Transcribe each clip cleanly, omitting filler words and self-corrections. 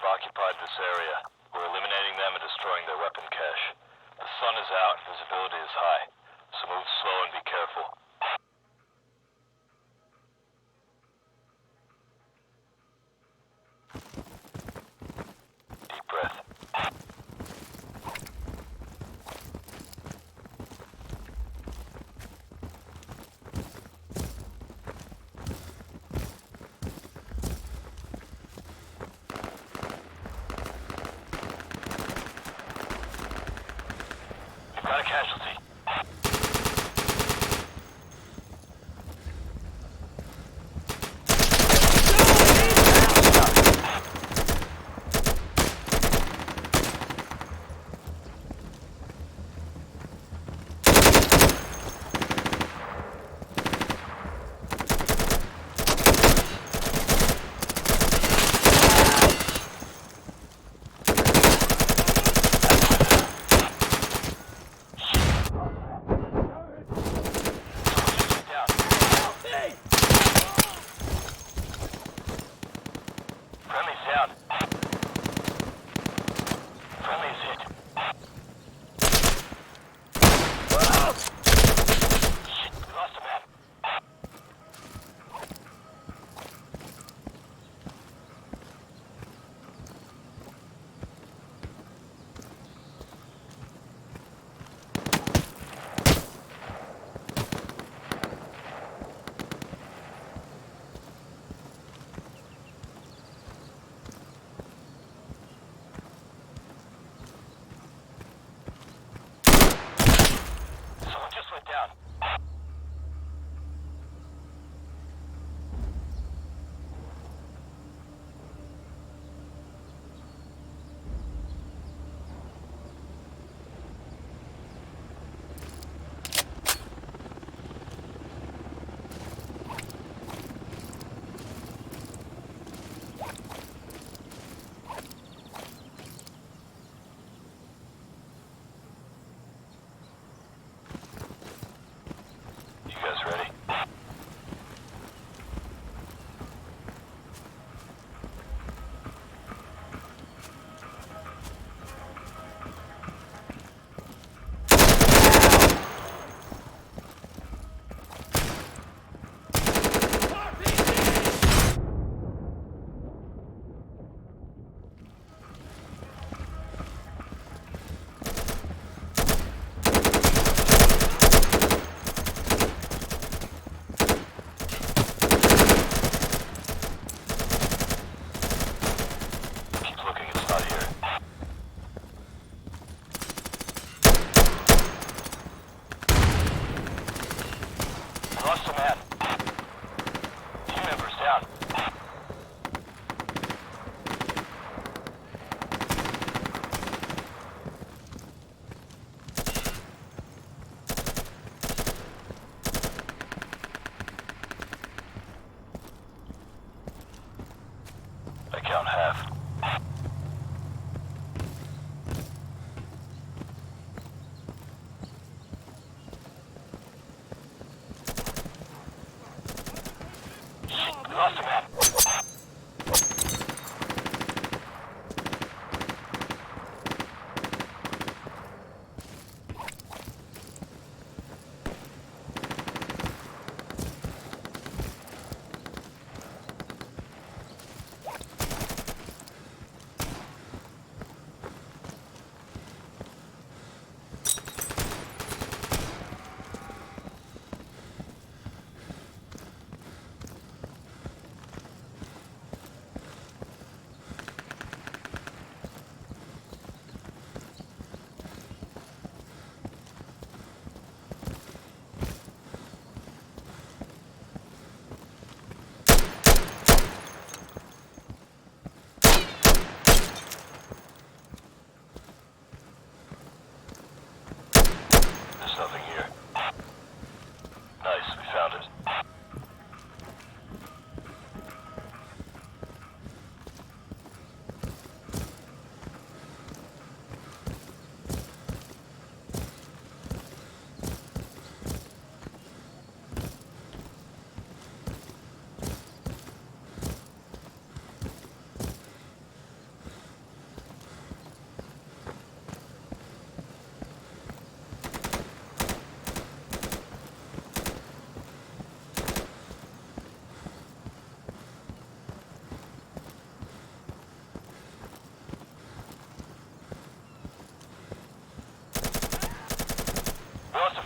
have occupied this area. We're eliminating them and destroying their weapon cache. The sun is out and visibility is high, so move slow and be careful. Deep breath. You've got a casualty.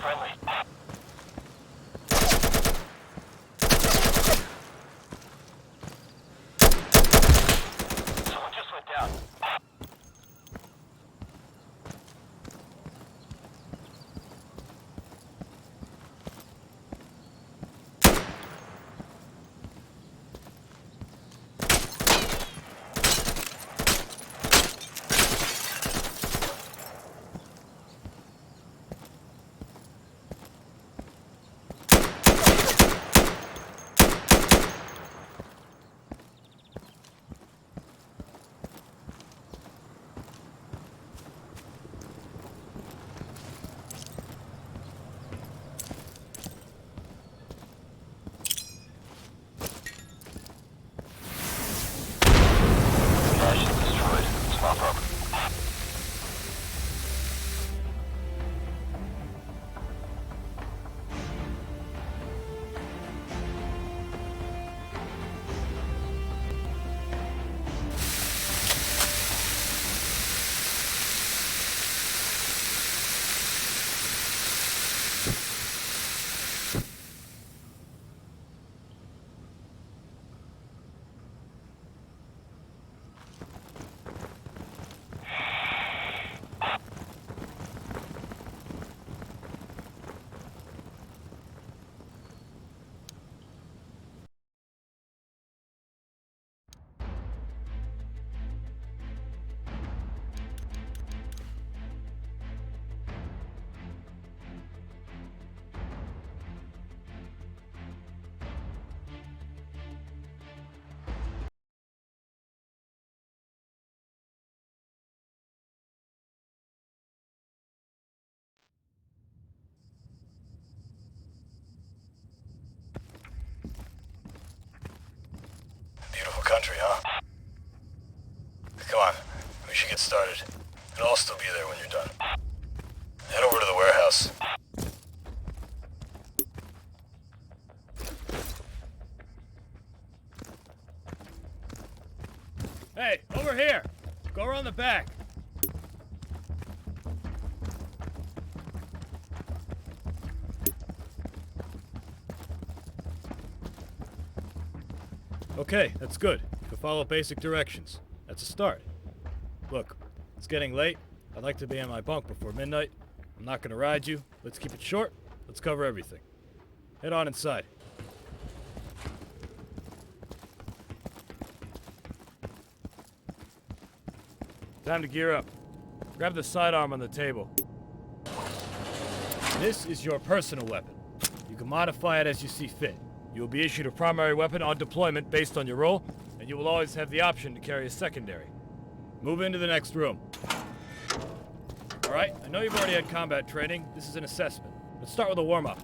Friendly. Someone just went down. Beautiful country, huh? Come on, we should get started. It'll all still be there when you're done. Head over to the warehouse. Hey, over here! Go around the back. Okay, that's good. You can follow basic directions. That's a start. Look, it's getting late. I'd like to be in my bunk before midnight. I'm not gonna ride you. Let's keep it short. Let's cover everything. Head on inside. Time to gear up. Grab the sidearm on the table. This is your personal weapon. You can modify it as you see fit. You will be issued a primary weapon on deployment based on your role, and you will always have the option to carry a secondary. Move into the next room. Alright, I know you've already had combat training. This is an assessment. Let's start with a warm-up.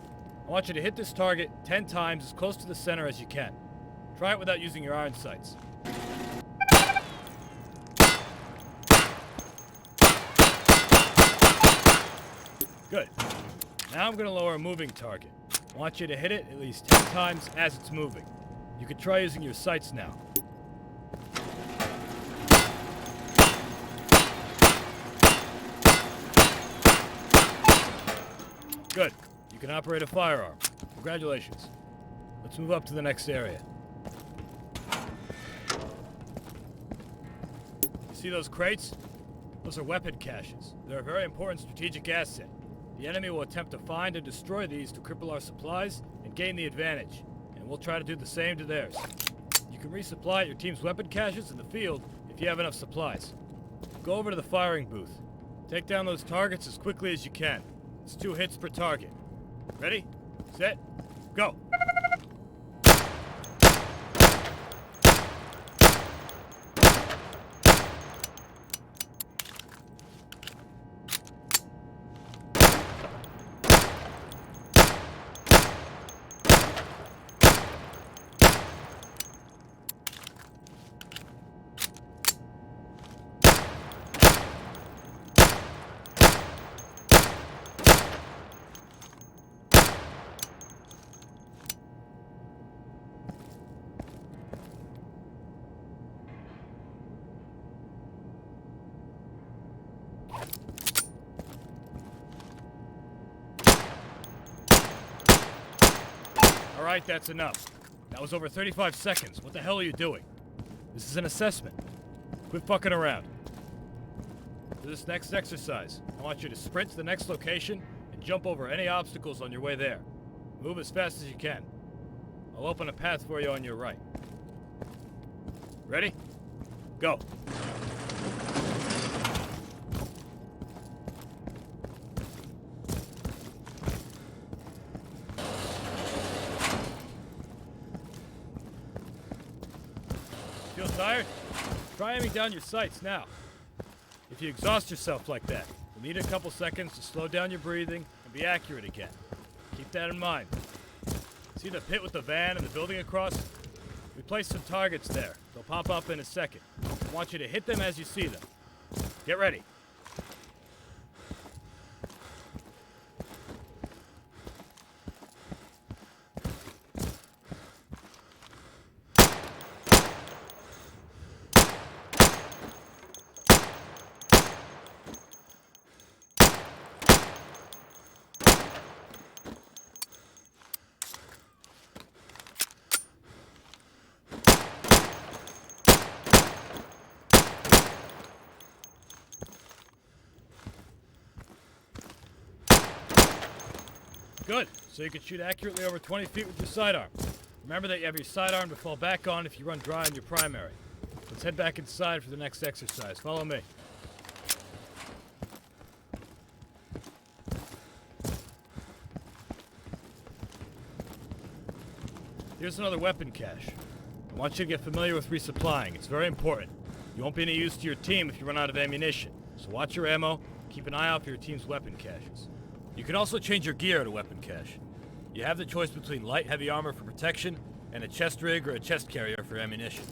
I want you to hit this target 10 times as close to the center as you can. Try it without using your iron sights. Good. Now I'm going to lower a moving target. I want you to hit it at least 10 times as it's moving. You can try using your sights now. Good. You can operate a firearm. Congratulations. Let's move up to the next area. You see those crates? Those are weapon caches. They're a very important strategic asset. The enemy will attempt to find and destroy these to cripple our supplies and gain the advantage, and we'll try to do the same to theirs. You can resupply at your team's weapon caches in the field if you have enough supplies. Go over to the firing booth. Take down those targets as quickly as you can. It's 2 hits per target. Ready? Set? Go! Alright, that's enough. That was over 35 seconds. What the hell are you doing? This is an assessment. Quit fucking around. For this next exercise, I want you to sprint to the next location and jump over any obstacles on your way there. Move as fast as you can. I'll open a path for you on your right. Ready? Go. Feel tired? Try aiming down your sights now. If you exhaust yourself like that, you'll need a couple seconds to slow down your breathing and be accurate again. Keep that in mind. See the pit with the van and the building across? We placed some targets there. They'll pop up in a second. I want you to hit them as you see them. Get ready. Good. So you can shoot accurately over 20 feet with your sidearm. Remember that you have your sidearm to fall back on if you run dry on your primary. Let's head back inside for the next exercise. Follow me. Here's another weapon cache. I want you to get familiar with resupplying. It's very important. You won't be any use to your team if you run out of ammunition. So watch your ammo. Keep an eye out for your team's weapon caches. You can also change your gear at a weapon cache. You have the choice between light heavy armor for protection and a chest rig or a chest carrier for ammunition.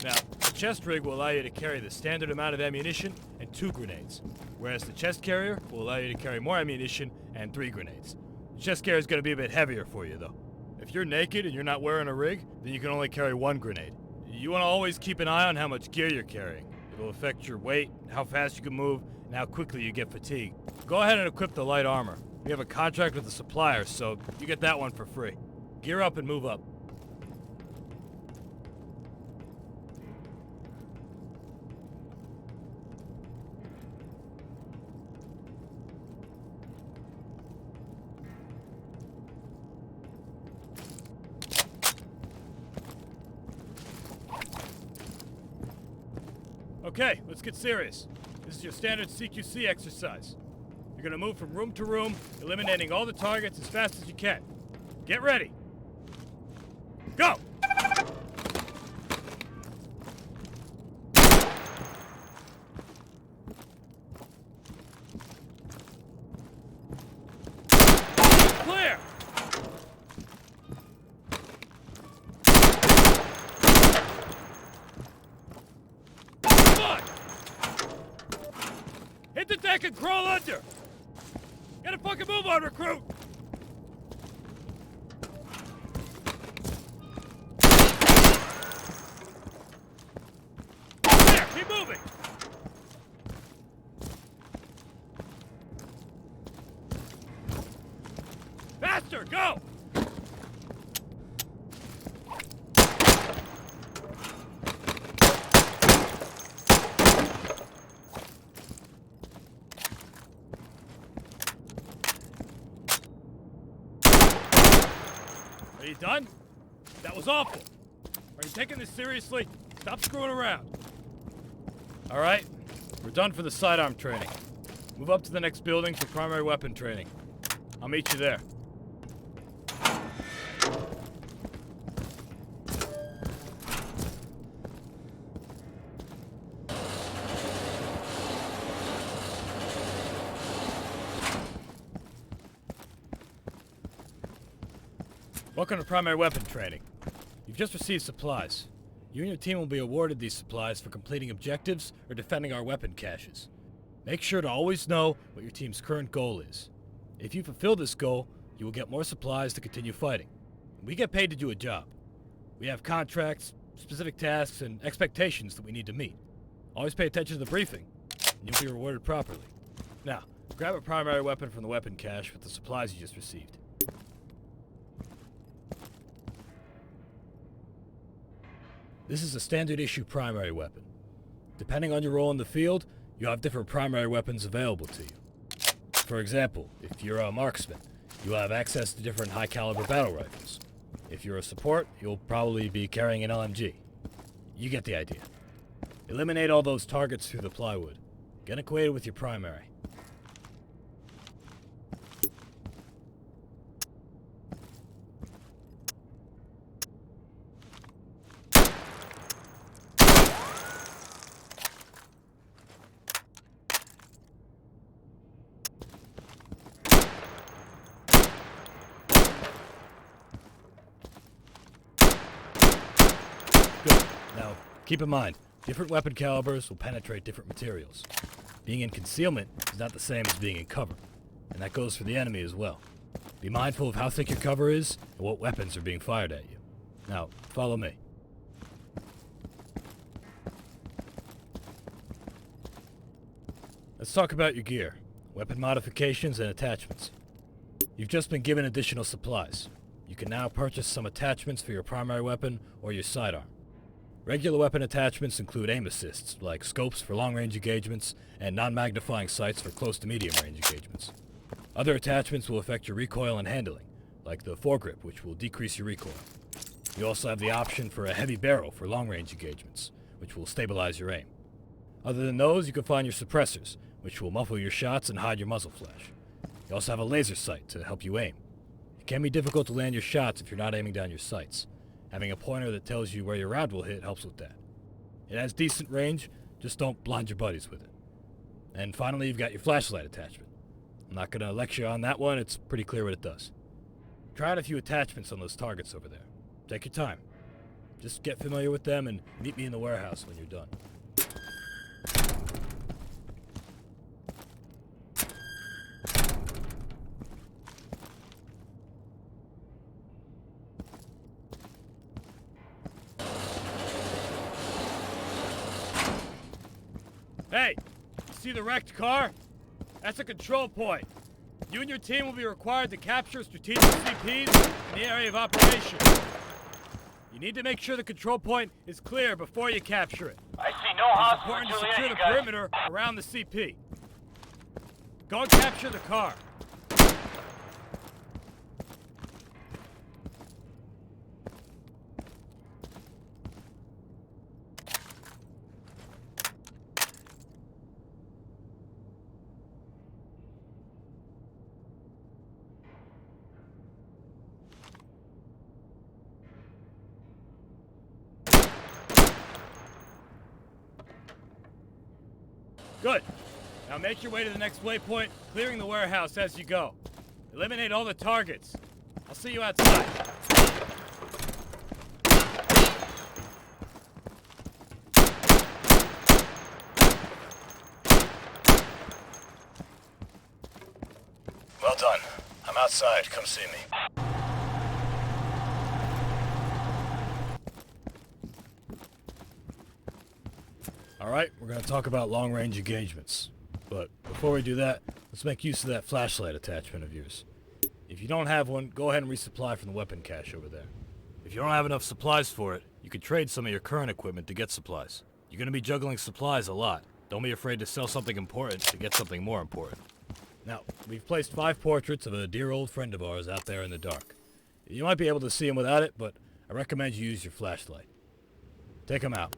Now, the chest rig will allow you to carry the standard amount of ammunition and 2 grenades, whereas the chest carrier will allow you to carry more ammunition and 3 grenades. The chest carrier is going to be a bit heavier for you, though. If you're naked and you're not wearing a rig, then you can only carry 1 grenade. You want to always keep an eye on how much gear you're carrying. It'll affect your weight, how fast you can move, and how quickly you get fatigued. Go ahead and equip the light armor. We have a contract with the supplier, so you get that one for free. Gear up and move up. Okay, let's get serious. This is your standard CQC exercise. You're gonna move from room to room, eliminating all the targets as fast as you can. Get ready. Go! Clear! Come on! Hit the deck and crawl under! Gotta fucking move on, recruit! There, keep moving! Faster, go! Are you done? That was awful. Are you taking this seriously? Stop screwing around. All right, we're done for the sidearm training. Move up to the next building for primary weapon training. I'll meet you there. Welcome to primary weapon training. You've just received supplies. You and your team will be awarded these supplies for completing objectives or defending our weapon caches. Make sure to always know what your team's current goal is. If you fulfill this goal, you will get more supplies to continue fighting. We get paid to do a job. We have contracts, specific tasks, and expectations that we need to meet. Always pay attention to the briefing, and you'll be rewarded properly. Now, grab a primary weapon from the weapon cache with the supplies you just received. This is a standard issue primary weapon. Depending on your role in the field, you have different primary weapons available to you. For example, if you're a marksman, you'll have access to different high caliber battle rifles. If you're a support, you'll probably be carrying an LMG. You get the idea. Eliminate all those targets through the plywood. Get acquainted with your primary. Good. Now, keep in mind, different weapon calibers will penetrate different materials. Being in concealment is not the same as being in cover, and that goes for the enemy as well. Be mindful of how thick your cover is and what weapons are being fired at you. Now, follow me. Let's talk about your gear, weapon modifications, and attachments. You've just been given additional supplies. You can now purchase some attachments for your primary weapon or your sidearm. Regular weapon attachments include aim assists, like scopes for long-range engagements and non-magnifying sights for close to medium-range engagements. Other attachments will affect your recoil and handling, like the foregrip, which will decrease your recoil. You also have the option for a heavy barrel for long-range engagements, which will stabilize your aim. Other than those, you can find your suppressors, which will muffle your shots and hide your muzzle flash. You also have a laser sight to help you aim. It can be difficult to land your shots if you're not aiming down your sights. Having a pointer that tells you where your round will hit helps with that. It has decent range, just don't blind your buddies with it. And finally, you've got your flashlight attachment. I'm not going to lecture on that one, it's pretty clear what it does. Try out a few attachments on those targets over there. Take your time. Just get familiar with them and meet me in the warehouse when you're done. Hey, you see the wrecked car? That's a control point. You and your team will be required to capture strategic CPs in the area of operation. You need to make sure the control point is clear before you capture it. I see no It's hostiles important to Juliet, secure you the guys. perimeter around the CP. Go and capture the car. Good. Now make your way to the next waypoint, clearing the warehouse as you go. Eliminate all the targets. I'll see you outside. Well done. I'm outside. Come see me. Alright, we're going to talk about long-range engagements. But before we do that, let's make use of that flashlight attachment of yours. If you don't have one, go ahead and resupply from the weapon cache over there. If you don't have enough supplies for it, you can trade some of your current equipment to get supplies. You're going to be juggling supplies a lot. Don't be afraid to sell something important to get something more important. Now, we've placed 5 portraits of a dear old friend of ours out there in the dark. You might be able to see him without it, but I recommend you use your flashlight. Take him out.